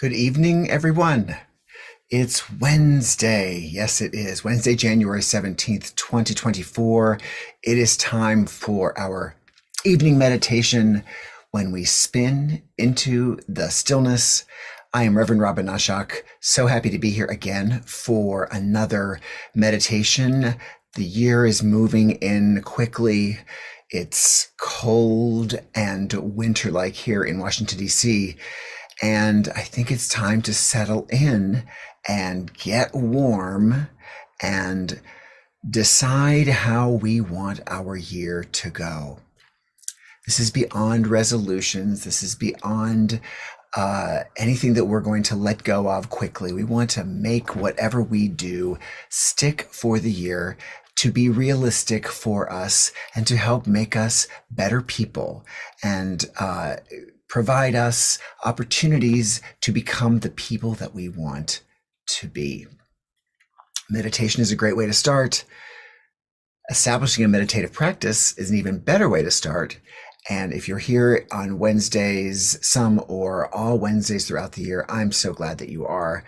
Good evening, everyone. It's Wednesday. Yes, it is. Wednesday, January 17th, 2024. It is time for our evening meditation when we spin into the stillness. I am Reverend Robin Ashok. So happy to be here again for another meditation. The year is moving in quickly. It's cold and winter-like here in Washington, D.C., and I think it's time to settle in and get warm and decide how we want our year to go. This is beyond resolutions. This is beyond anything that we're going to let go of quickly. We want to make whatever we do stick for the year, to be realistic for us, and to help make us better people and provide us opportunities to become the people that we want to be. Meditation is a great way to start. Establishing a meditative practice is an even better way to start. And if you're here on Wednesdays, some or all Wednesdays throughout the year, I'm so glad that you are,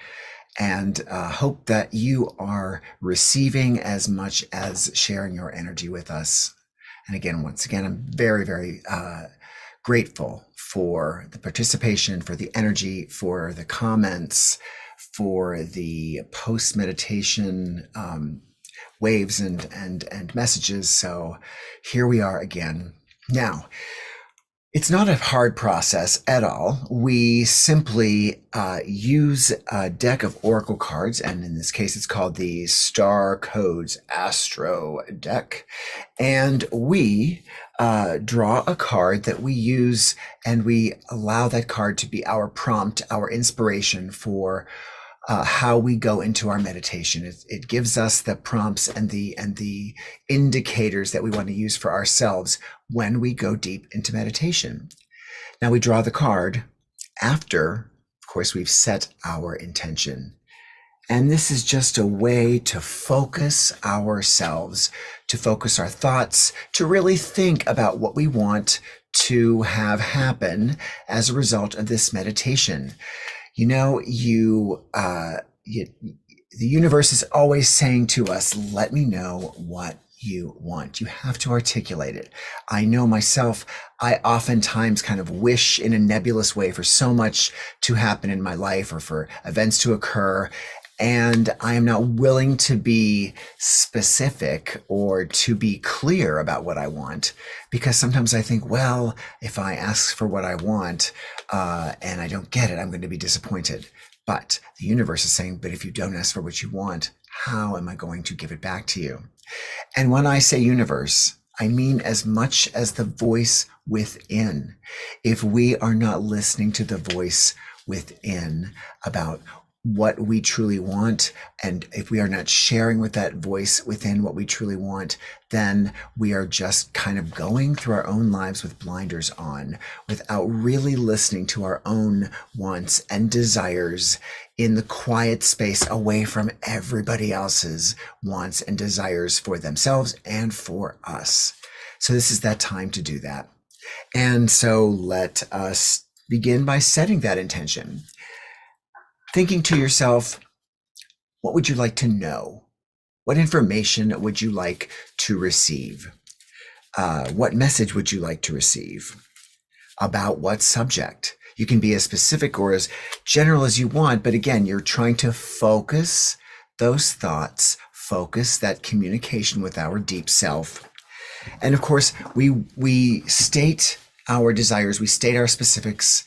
and hope that you are receiving as much as sharing your energy with us. And again, once again, I'm very, very grateful for the participation, for the energy, for the comments, for the post-meditation waves and messages. So here we are again. Now, it's not a hard process at all. We simply use a deck of oracle cards, and in this case, it's called the Star Codes Astro deck. And we draw a card that we use, and we allow that card to be our prompt, our inspiration for how we go into our meditation. It gives us the prompts and the indicators that we want to use for ourselves when we go deep into meditation. Now we draw the card after, of course, we've set our intention. And this is just a way to focus ourselves, to focus our thoughts, to really think about what we want to have happen as a result of this meditation. You know, the universe is always saying to us, let me know what you want. You have to articulate it. I know myself, I oftentimes kind of wish in a nebulous way for so much to happen in my life or for events to occur. And I am not willing to be specific or to be clear about what I want, because sometimes I think, well, if I ask for what I want and I don't get it, I'm going to be disappointed. But the universe is saying, but if you don't ask for what you want, how am I going to give it back to you? And when I say universe, I mean as much as the voice within. If we are not listening to the voice within about what we truly want, and if we are not sharing with that voice within what we truly want, then we are just kind of going through our own lives with blinders on, without really listening to our own wants and desires in the quiet space, away from everybody else's wants and desires for themselves and for us. So this is that time to do that. And so let us begin by setting that intention. Thinking to yourself, what would you like to know? What information would you like to receive? What message would you like to receive? About what subject? You can be as specific or as general as you want, but again, you're trying to focus those thoughts, focus that communication with our deep self. And of course, we state our desires, we state our specifics,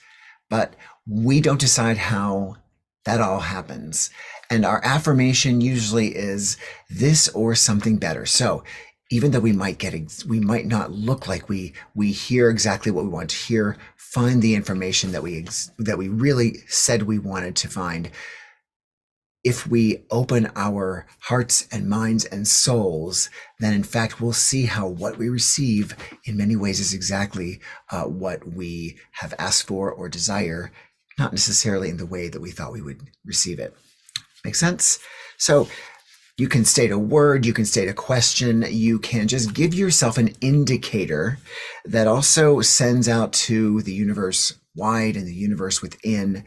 but we don't decide how that all happens. And our affirmation usually is this or something better. So even though we might not look like we hear exactly what we want to hear, find the information that we really said we wanted to find. If we open our hearts and minds and souls, then in fact we'll see how what we receive in many ways is exactly what we have asked for or desire, not necessarily in the way that we thought we would receive it. Make sense? So you can state a word, you can state a question, you can just give yourself an indicator that also sends out to the universe wide and the universe within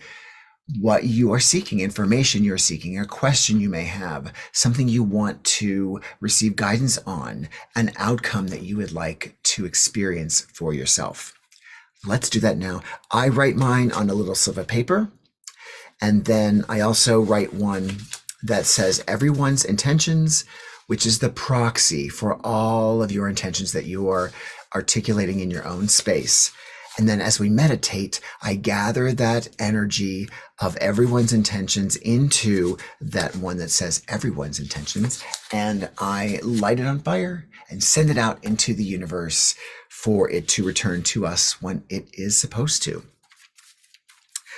what you are seeking, information you're seeking, a question you may have, something you want to receive guidance on, an outcome that you would like to experience for yourself. Let's do that now. I write mine on a little slip of paper, and then I also write one that says everyone's intentions, which is the proxy for all of your intentions that you are articulating in your own space. And then as we meditate, I gather that energy of everyone's intentions into that one that says everyone's intentions, and I light it on fire and send it out into the universe for it to return to us when it is supposed to.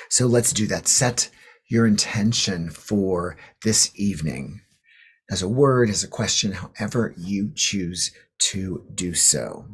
So let's do that. Set your intention for this evening as a word, as a question, however you choose to do so.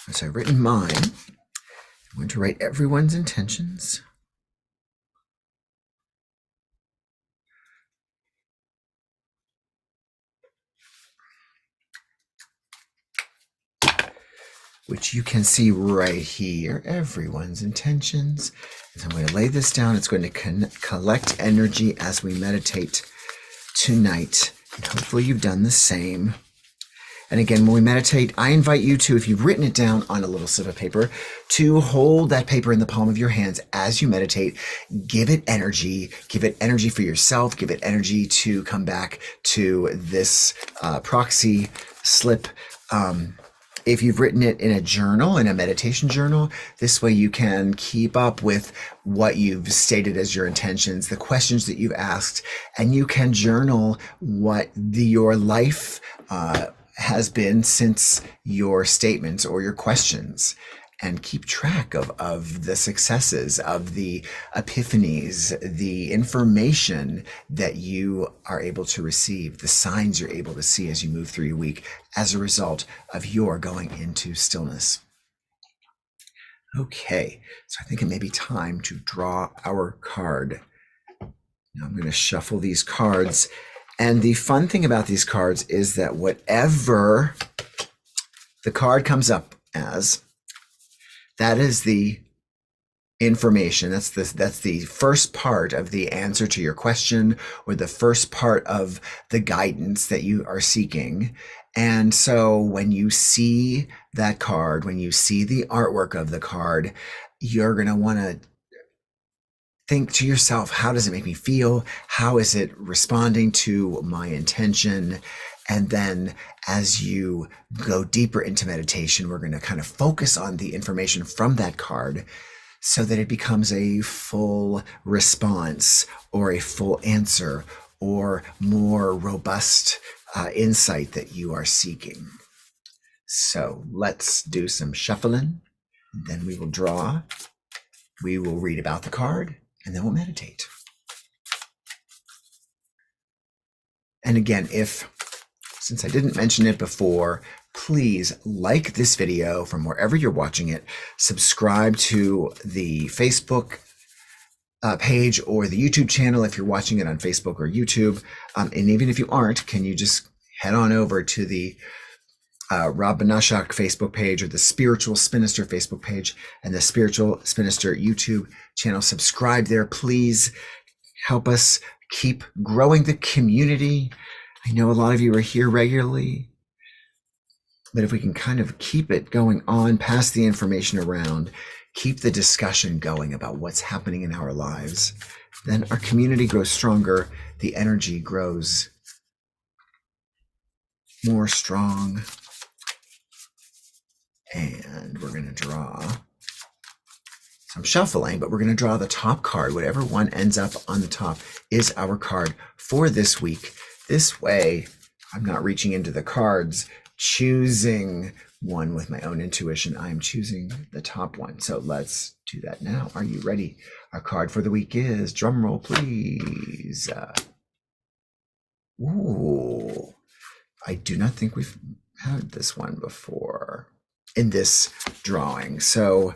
As I've written mine, I'm going to write everyone's intentions. Which you can see right here, everyone's intentions. As I'm going to lay this down, it's going to collect energy as we meditate tonight. And hopefully you've done the same. And again, when we meditate, I invite you to, if you've written it down on a little slip of paper, to hold that paper in the palm of your hands as you meditate. Give it energy for yourself, give it energy to come back to this proxy slip. If you've written it in a journal, in a meditation journal, this way you can keep up with what you've stated as your intentions, the questions that you've asked, and you can journal what your life has been since your statements or your questions, and keep track of the successes, of the epiphanies, the information that you are able to receive, the signs you're able to see as you move through your week as a result of your going into stillness. Okay, so I think it may be time to draw our card. Now I'm going to shuffle these cards. And the fun thing about these cards is that whatever the card comes up as, that is the information. That's the first part of the answer to your question, or the first part of the guidance that you are seeking. And so when you see that card, when you see the artwork of the card, you're going to want to think to yourself, how does it make me feel? How is it responding to my intention? And then as you go deeper into meditation, we're going to kind of focus on the information from that card so that it becomes a full response or a full answer or more robust insight that you are seeking. So let's do some shuffling. Then we will draw. We will read about the card, and then we'll meditate. And again, since I didn't mention it before, please like this video from wherever you're watching it. Subscribe to the Facebook page or the YouTube channel if you're watching it on Facebook or YouTube. And even if you aren't, can you just head on over to the Rob Banashak Facebook page or the Spiritual Spinster Facebook page and the Spiritual Spinster YouTube channel. Subscribe there, please. Help us keep growing the community. I know a lot of you are here regularly, but if we can kind of keep it going on, pass the information around, keep the discussion going about what's happening in our lives, then our community grows stronger, the energy grows more strong, and we're going to draw. So I'm shuffling, but we're going to draw the top card. Whatever one ends up on the top is our card for this week. This way, I'm not reaching into the cards, choosing one with my own intuition. I'm choosing the top one. So let's do that now. Are you ready? Our card for the week is, drum roll, please. Ooh, I do not think we've had this one before in this drawing. So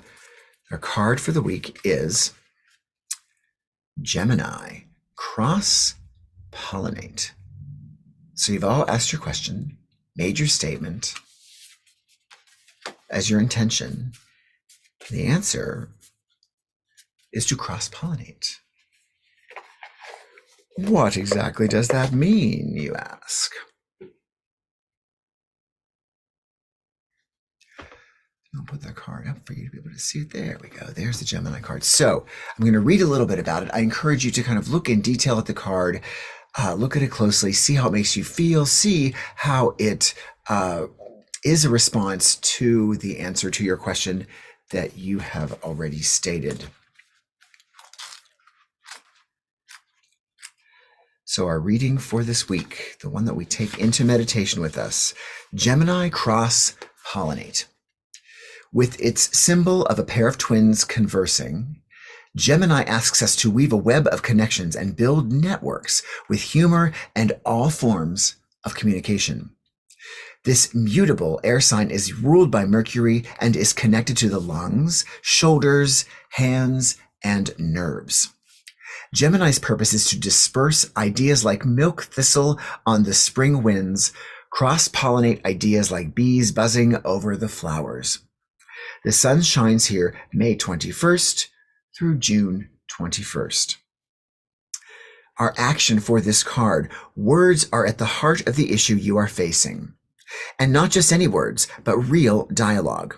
our card for the week is Gemini, cross-pollinate. So you've all asked your question, made your statement as your intention. The answer is to cross-pollinate. What exactly does that mean, you ask? I'll put that card up for you to be able to see it. There we go. There's the Gemini card. So I'm going to read a little bit about it. I encourage you to kind of look in detail at the card, look at it closely, see how it makes you feel, see how it is a response to the answer to your question that you have already stated. So our reading for this week, the one that we take into meditation with us, Gemini cross-pollinate. With its symbol of a pair of twins conversing, Gemini asks us to weave a web of connections and build networks with humor and all forms of communication. This mutable air sign is ruled by Mercury and is connected to the lungs, shoulders, hands, and nerves. Gemini's purpose is to disperse ideas like milk thistle on the spring winds, cross-pollinate ideas like bees buzzing over the flowers. The sun shines here May 21st through June 21st. Our action for this card, words are at the heart of the issue you are facing. And not just any words, but real dialogue.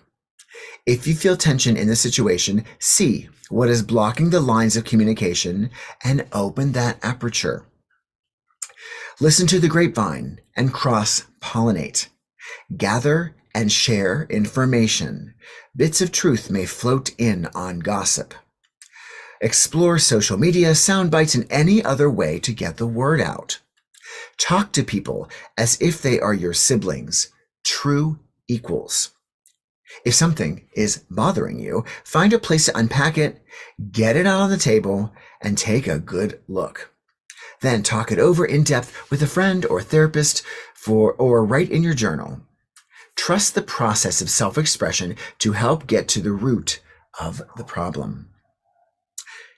If you feel tension in the situation, see what is blocking the lines of communication and open that aperture. Listen to the grapevine and cross-pollinate. Gather and share information. Bits of truth may float in on gossip. Explore social media, sound bites, and any other way to get the word out. Talk to people as if they are your siblings, true equals. If something is bothering you, find a place to unpack it, get it out on the table, and take a good look. Then talk it over in depth with a friend or therapist or write in your journal. Trust the process of self-expression to help get to the root of the problem.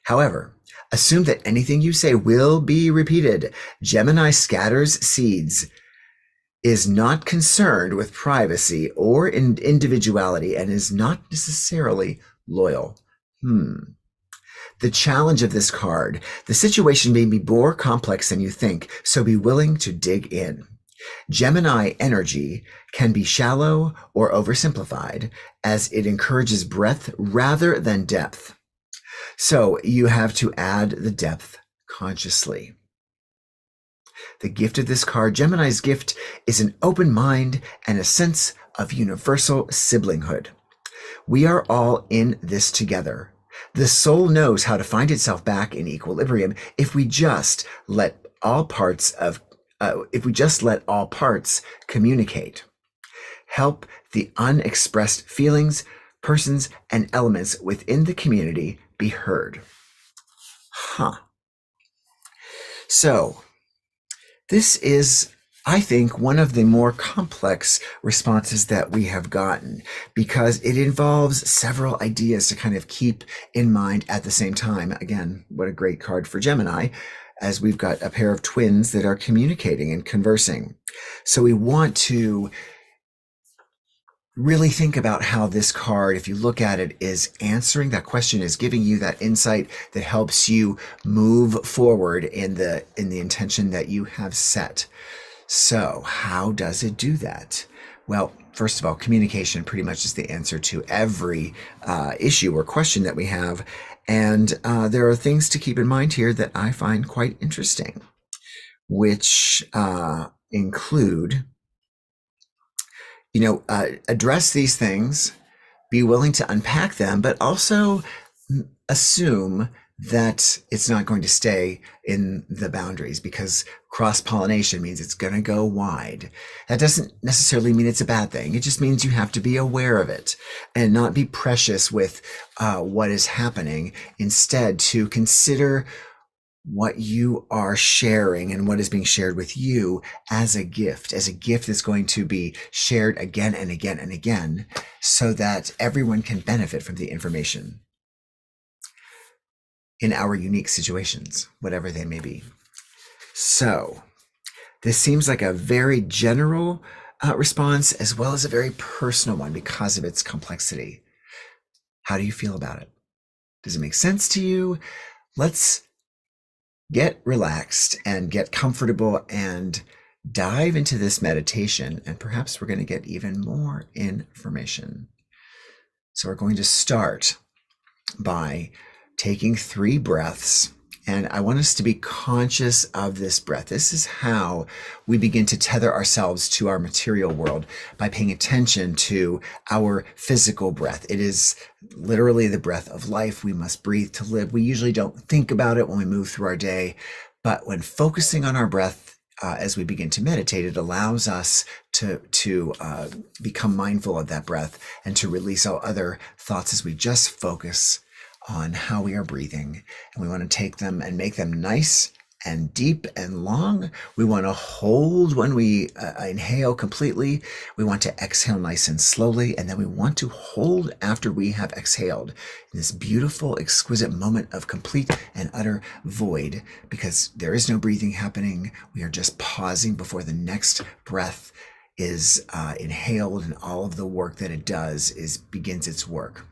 However, assume that anything you say will be repeated. Gemini scatters seeds, is not concerned with privacy or individuality, and is not necessarily loyal. The challenge of this card, the situation may be more complex than you think, so be willing to dig in. Gemini energy can be shallow or oversimplified, as it encourages breadth rather than depth. So you have to add the depth consciously. The gift of this card, Gemini's gift, is an open mind and a sense of universal siblinghood. We are all in this together. The soul knows how to find itself back in equilibrium if we just let all parts communicate. Help the unexpressed feelings, persons, and elements within the community be heard. So, this is, I think, one of the more complex responses that we have gotten, because it involves several ideas to kind of keep in mind at the same time. Again, what a great card for Gemini, as we've got a pair of twins that are communicating and conversing. So we want to really think about how this card, if you look at it, is answering that question, is giving you that insight that helps you move forward in the intention that you have set. So how does it do that? Well, first of all, communication pretty much is the answer to every issue or question that we have. And there are things to keep in mind here that I find quite interesting, which include, address these things, be willing to unpack them, but also assume that it's not going to stay in the boundaries, because cross pollination means it's going to go wide. That doesn't necessarily mean it's a bad thing. It just means you have to be aware of it and not be precious with what is happening. Instead, to consider what you are sharing and what is being shared with you as a gift that's going to be shared again and again and again, so that everyone can benefit from the information in our unique situations, whatever they may be. So this seems like a very general response, as well as a very personal one because of its complexity. How do you feel about it? Does it make sense to you? Let's get relaxed and get comfortable and dive into this meditation, and perhaps we're going to get even more information. So we're going to start by taking 3 breaths, and I want us to be conscious of this breath. This is how we begin to tether ourselves to our material world, by paying attention to our physical breath. It is literally the breath of life. We must breathe to live. We usually don't think about it when we move through our day, but when focusing on our breath, as we begin to meditate, it allows us to become mindful of that breath and to release all other thoughts as we just focus on how we are breathing. And we want to take them and make them nice and deep and long. We want to hold when we inhale completely. We want to exhale nice and slowly. And then we want to hold after we have exhaled, in this beautiful, exquisite moment of complete and utter void, because there is no breathing happening. We are just pausing before the next breath is inhaled, and all of the work that it does begins its work.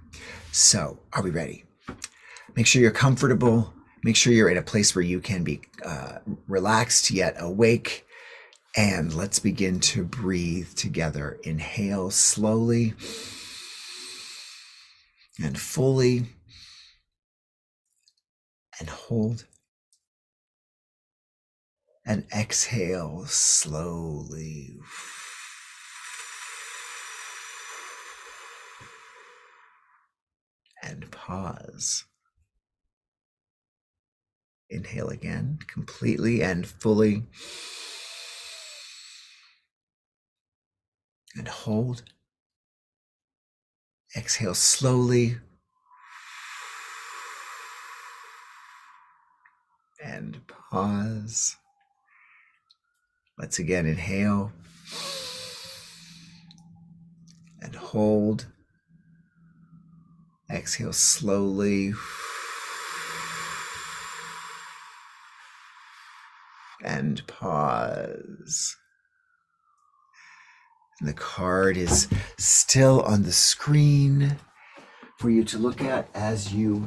So, are we ready? Make sure you're comfortable. Make sure you're in a place where you can be relaxed yet awake. And let's begin to breathe together. Inhale slowly and fully, and hold. And exhale slowly. And pause. Inhale again, completely and fully. And hold. Exhale slowly. And pause. Let's again inhale. And hold. Exhale slowly. And pause. And the card is still on the screen for you to look at as you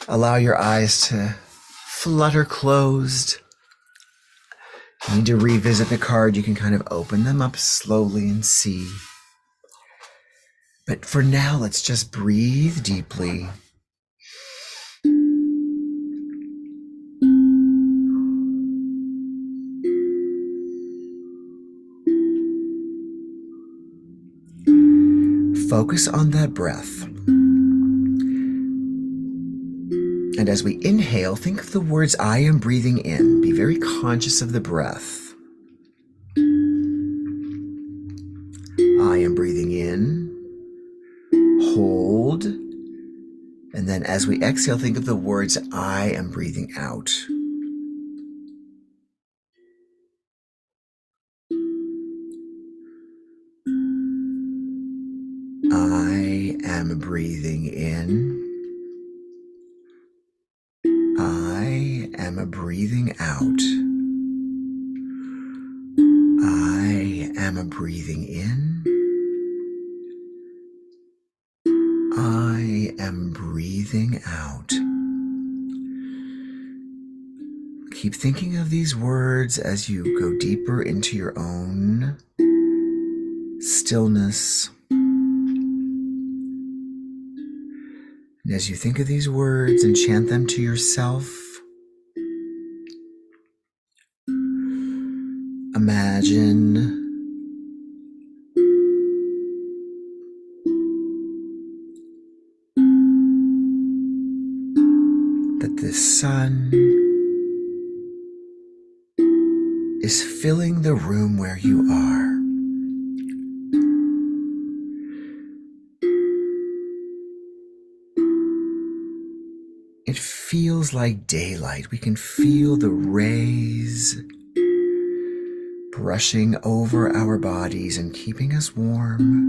allow your eyes to flutter closed. If you need to revisit the card, you can kind of open them up slowly and see. But for now, let's just breathe deeply. Focus on that breath. And as we inhale, think of the words, I am breathing in. Be very conscious of the breath. I am breathing in. Hold. And then as we exhale, think of the words, I am breathing out. I am breathing in. I am breathing out. I am breathing in. I am breathing out. Keep thinking of these words as you go deeper into your own stillness. And as you think of these words and chant them to yourself, imagine that the sun is filling the room where you are. It feels like daylight. We can feel the rays brushing over our bodies and keeping us warm.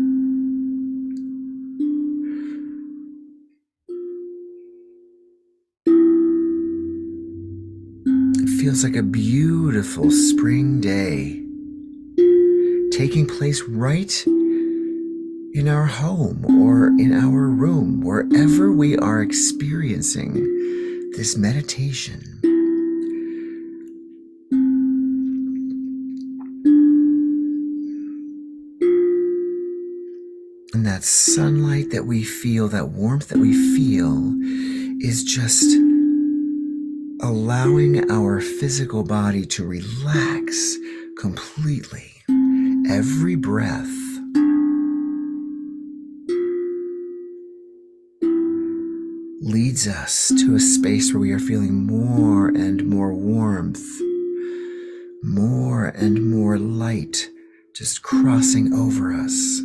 It feels like a beautiful spring day taking place right in our home or in our room, wherever we are experiencing this meditation. And that sunlight that we feel, that warmth that we feel, is just allowing our physical body to relax completely. Every breath leads us to a space where we are feeling more and more warmth, more and more light just crossing over us.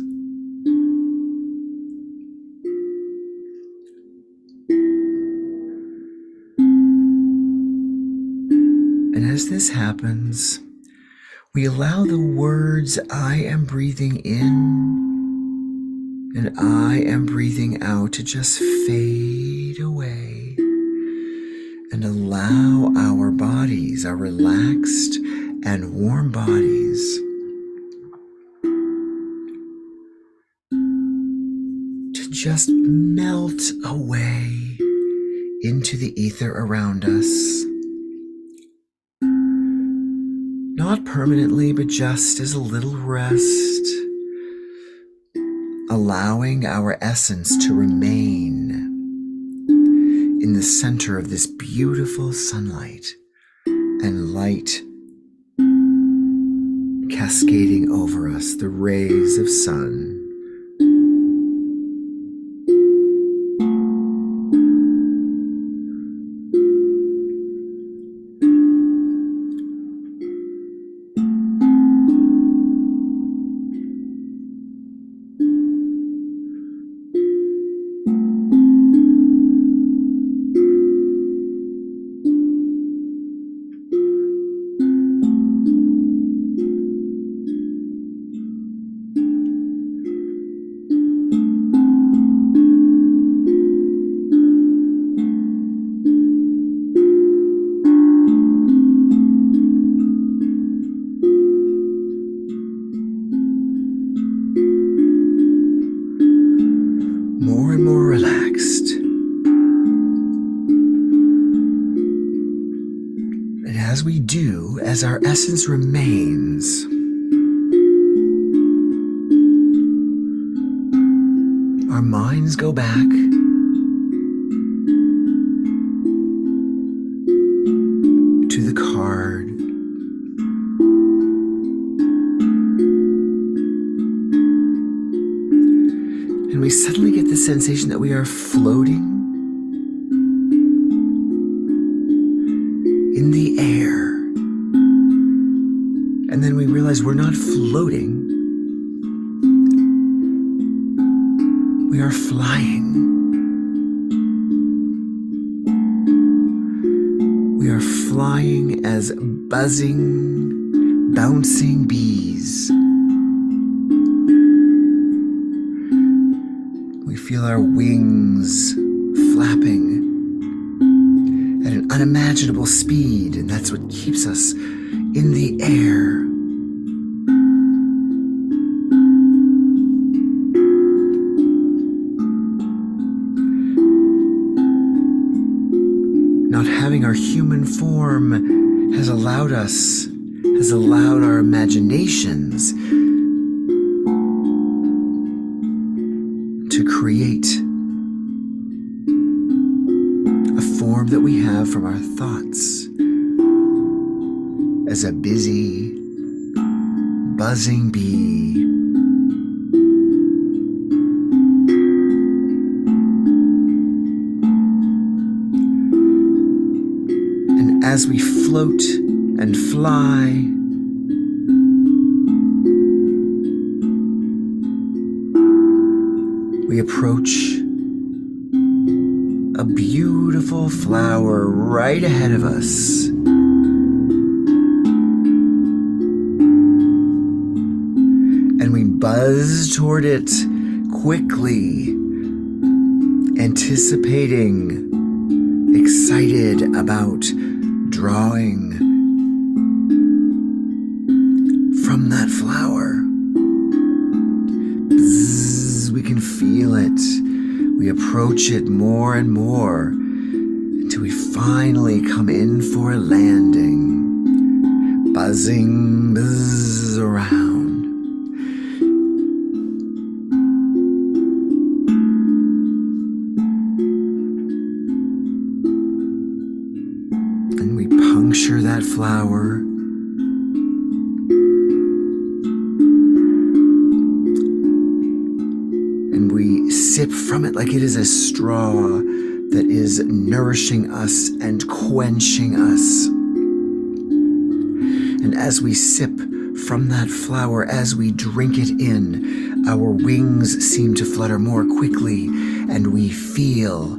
And as this happens, we allow the words "I am breathing in" and "I am breathing out" to just fade away, and allow our bodies, our relaxed and warm bodies, to just melt away into the ether around us. Not permanently, but just as a little rest, allowing our essence to remain in the center of this beautiful sunlight and light cascading over us, the rays of sun. More and more relaxed. And as we do, as our essence remains, our minds go back to the card. And we suddenly get the sensation that we are floating in the air. And then we realize we're not floating. We are flying. We are flying as buzzing, bouncing bees. We feel our wings flapping at an unimaginable speed, and that's what keeps us in the air. Not having our human form has allowed our imaginations create a form that we have from our thoughts as a busy, buzzing bee. And as we float and fly, we approach a beautiful flower right ahead of us. And we buzz toward it quickly, anticipating, excited about drawing from that flower. Bzzz, we can feel it. We approach it more and more until we finally come in for a landing, buzzing buzz around. And we puncture that flower. And we sip from it like it is a straw that is nourishing us and quenching us. And as we sip from that flower, as we drink it in, our wings seem to flutter more quickly, and we feel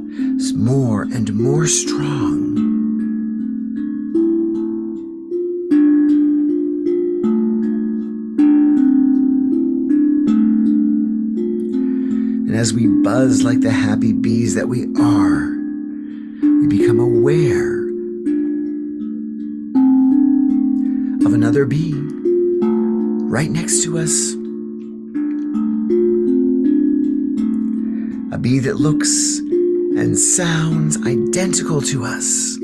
more and more strong. And as we buzz like the happy bees that we are, we become aware of another bee right next to us. A bee that looks and sounds identical to us,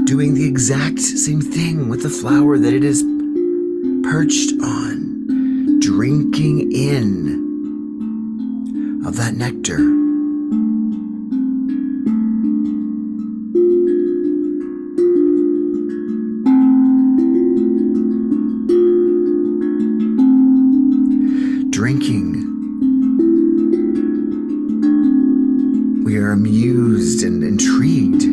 doing the exact same thing with the flower that it is perched on, drinking in of that nectar. Drinking, we are amused and intrigued.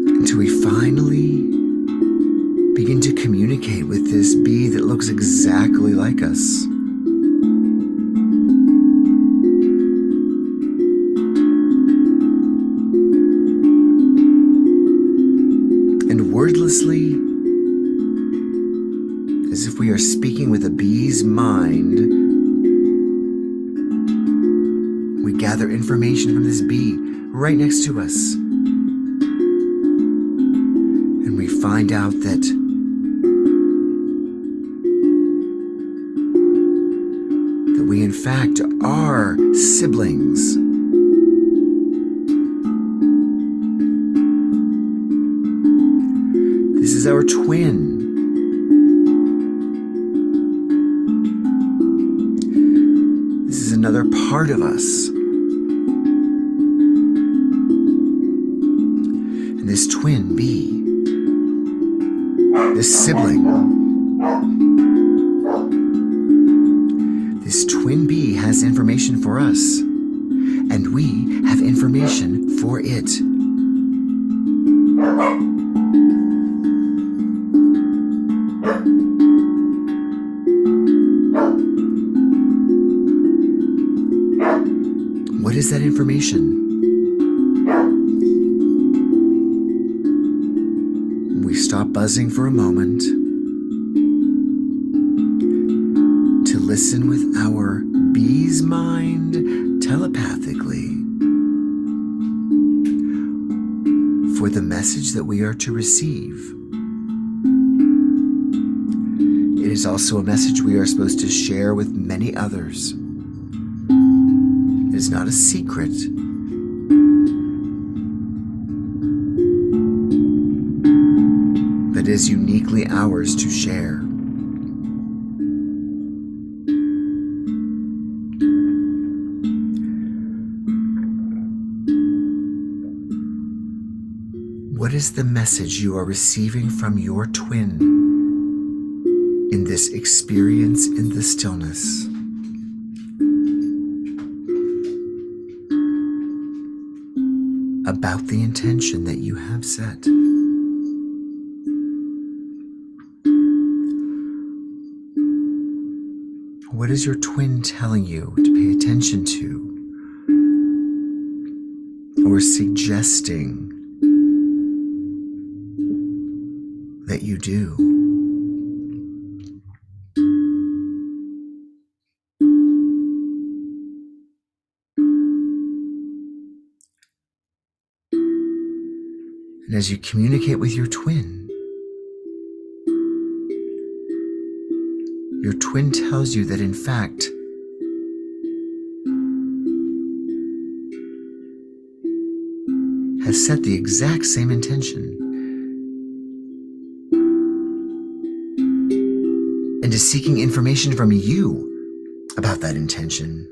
Until we finally begin to communicate with this bee that looks exactly like us. And wordlessly, as if we are speaking with a bee's mind, we gather information from this bee right next to us. And we find out that we in fact are siblings. This is our twin. This is another part of us. And this twin bee, this sibling, this twin bee has information for us, and we have information for it. What is that information? We stop buzzing for a moment to listen with our bee's mind telepathically for the message that we are to receive. It is also a message we are supposed to share with many others. It is not a secret. that is uniquely ours to share. What is the message you are receiving from your twin in this experience in the stillness? About the intention that you have set. What is your twin telling you to pay attention to or suggesting that you do? And as you communicate with your twin tells you that in fact, has set the exact same intention and is seeking information from you about that intention.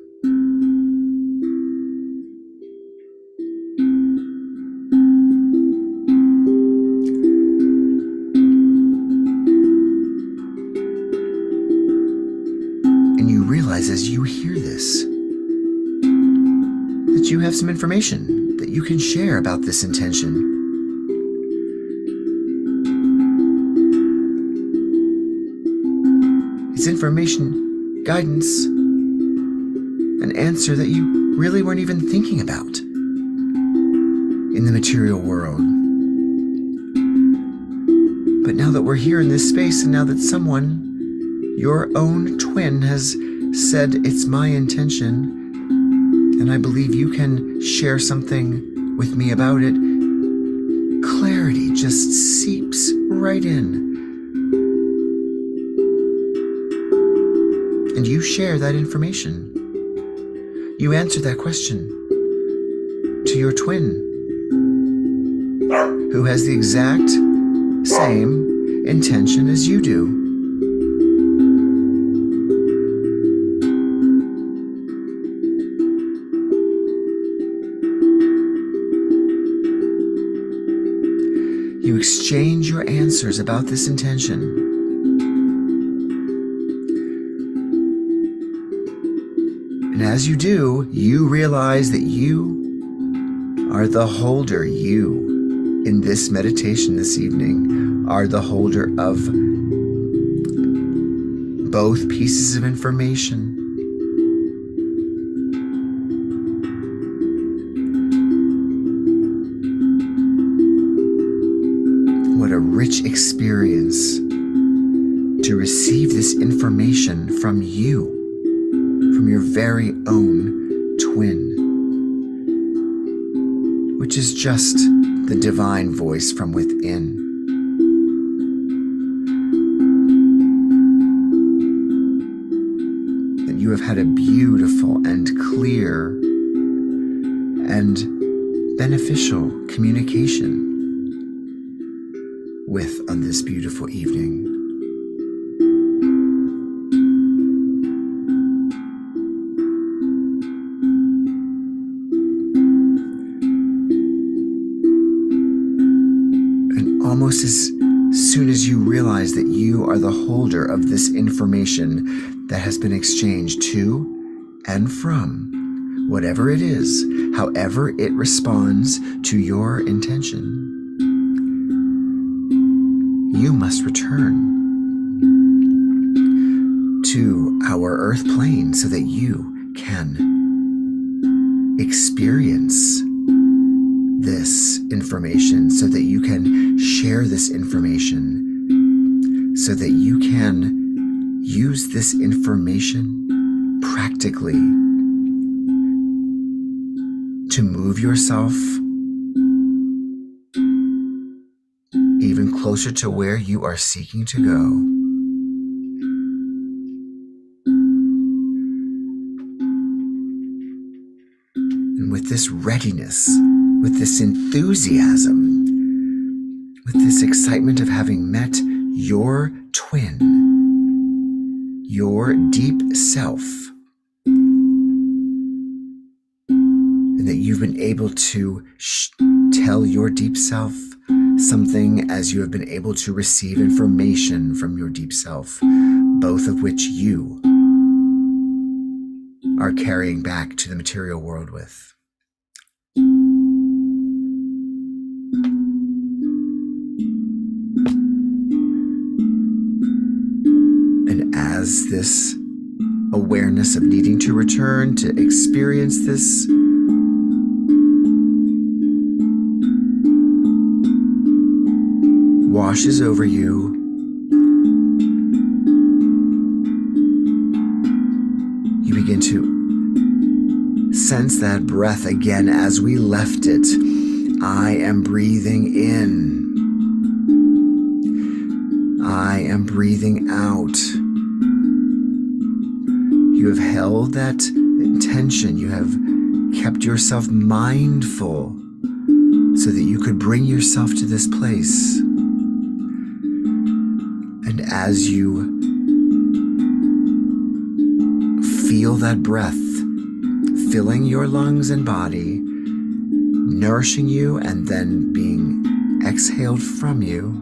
As you hear this, that you have some information that you can share about this intention. It's information, guidance, an answer that you really weren't even thinking about in the material world. But now that we're here in this space, and now that someone, your own twin, has said it's my intention, and I believe you can share something with me about it, clarity just seeps right in. And you share that information. You answer that question to your twin, who has the exact same intention as you do. You exchange your answers about this intention. And as you do, you realize that you are the holder, you, in this meditation this evening, are the holder of both pieces of information. What a rich experience to receive this information from you, from your very own twin, which is just the divine voice from within. That you have had a beautiful and clear and beneficial communication with on this beautiful evening. And almost as soon as you realize that you are the holder of this information that has been exchanged to and from whatever it is, however it responds to your intention, you must return to our earth plane so that you can experience this information, so that you can share this information, so that you can use this information practically to move yourself even closer to where you are seeking to go. And with this readiness, with this enthusiasm, with this excitement of having met your twin, your deep self, and that you've been able to tell your deep self something as you have been able to receive information from your deep self, both of which you are carrying back to the material world with. And as this awareness of needing to return to experience this washes over you, you begin to sense that breath again as we left it. I am breathing in. I am breathing out. You have held that intention. You have kept yourself mindful so that you could bring yourself to this place. And as you feel that breath filling your lungs and body, nourishing you and then being exhaled from you,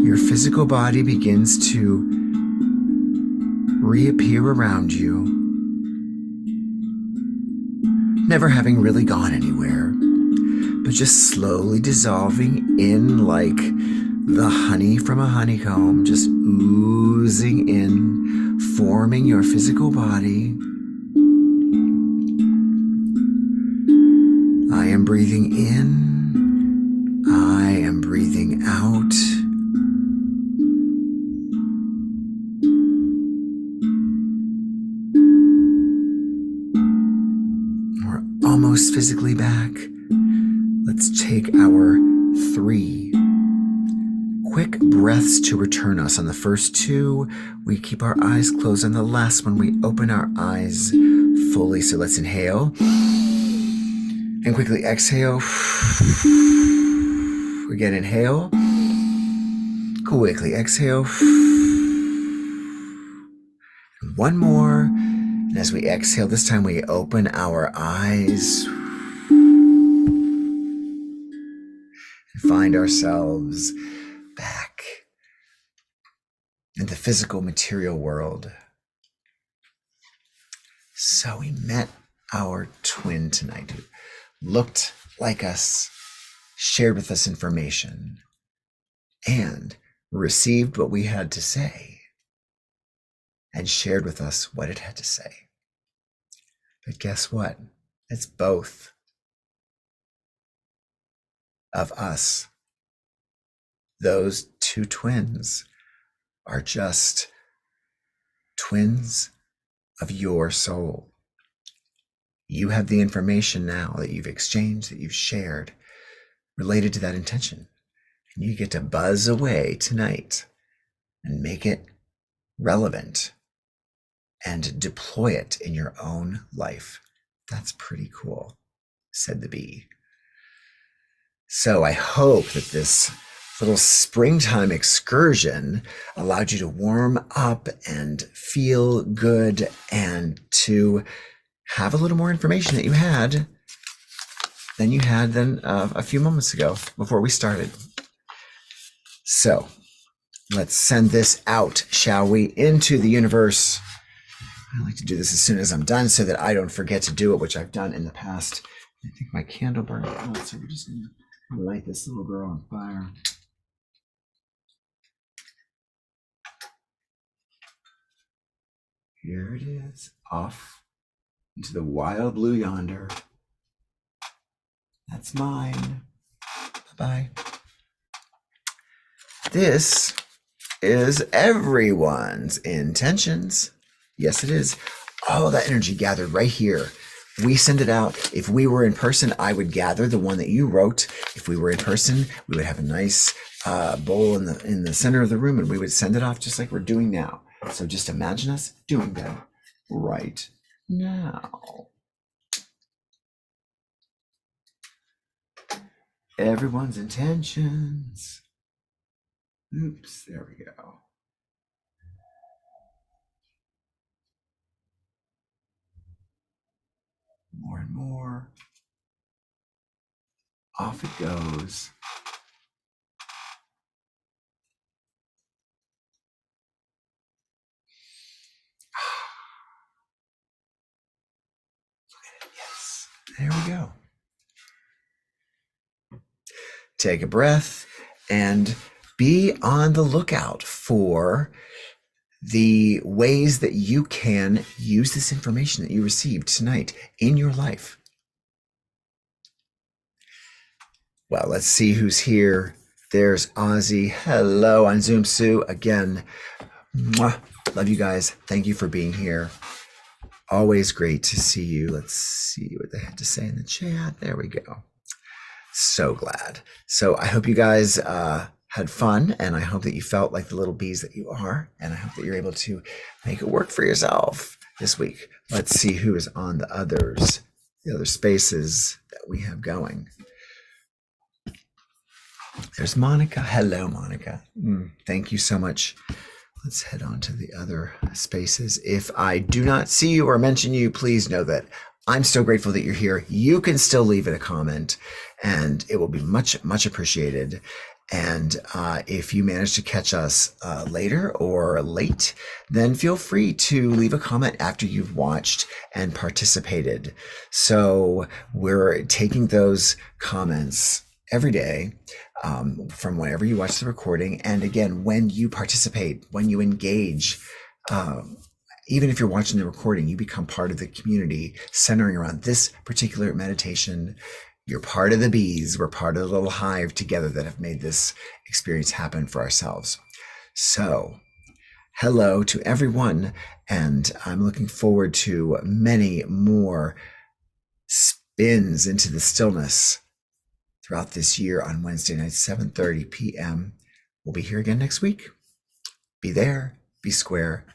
your physical body begins to reappear around you, never having really gone anywhere, but just slowly dissolving in like the honey from a honeycomb, just oozing in, forming your physical body. I am breathing in. I am breathing out. We're almost physically back. Let's take our 3 quick breaths to return us. On the first 2, we keep our eyes closed. On the last one, we open our eyes fully. So let's inhale and quickly exhale. Again, inhale. Quickly exhale. One more. And as we exhale, this time we open our eyes and find ourselves back in the physical material world. So we met our twin tonight who looked like us, shared with us information, and received what we had to say, and shared with us what it had to say. But guess what? It's both of us. Those 2 twins are just twins of your soul. You have the information now that you've exchanged, that you've shared, related to that intention. And you get to buzz away tonight and make it relevant and deploy it in your own life. That's pretty cool, said the bee. So I hope that this little springtime excursion allowed you to warm up and feel good and to have a little more information that you had than a few moments ago before we started. So let's send this out, shall we, into the universe. I like to do this as soon as I'm done so that I don't forget to do it, which I've done in the past. I think my candle burned out, so we're just going to light this little girl on fire. Here it is, off into the wild blue yonder. That's mine. Bye-bye. This is everyone's intentions. Yes, it is. All that energy gathered right here. We send it out. If we were in person, I would gather the one that you wrote. If we were in person, we would have a nice bowl in the center of the room, and we would send it off just like we're doing now. So just imagine us doing that right now. everyone's intentions. Oops, there we go. More and more. Off it goes. Yes, there we go. Take a breath and be on the lookout for the ways that you can use this information that you received tonight in your life. Well, let's see who's here. There's Ozzy. Hello on Zoom. Sue again. Mwah. Love you guys. Thank you for being here. Always great to see you. Let's see what they had to say in the chat. There we go. So glad. So I hope you guys had fun, and I hope that you felt like the little bees that you are, and I hope that you're able to make it work for yourself this week. Let's see who is on the other spaces that we have going. There's Monica. Hello, Monica. Thank you so much. Let's head on to the other spaces. If I do not see you or mention you, please know that I'm so grateful that you're here. You can still leave it a comment, and it will be much, much appreciated. And if you manage to catch us later or late, then feel free to leave a comment after you've watched and participated. So we're taking those comments every day from whenever you watch the recording. And again, when you participate, when you engage, even if you're watching the recording, you become part of the community centering around this particular meditation. You're part of the bees. We're part of the little hive together that have made this experience happen for ourselves. So hello to everyone. And I'm looking forward to many more spins into the stillness throughout this year on Wednesday night, 7:30 p.m. We'll be here again next week. Be there, be square,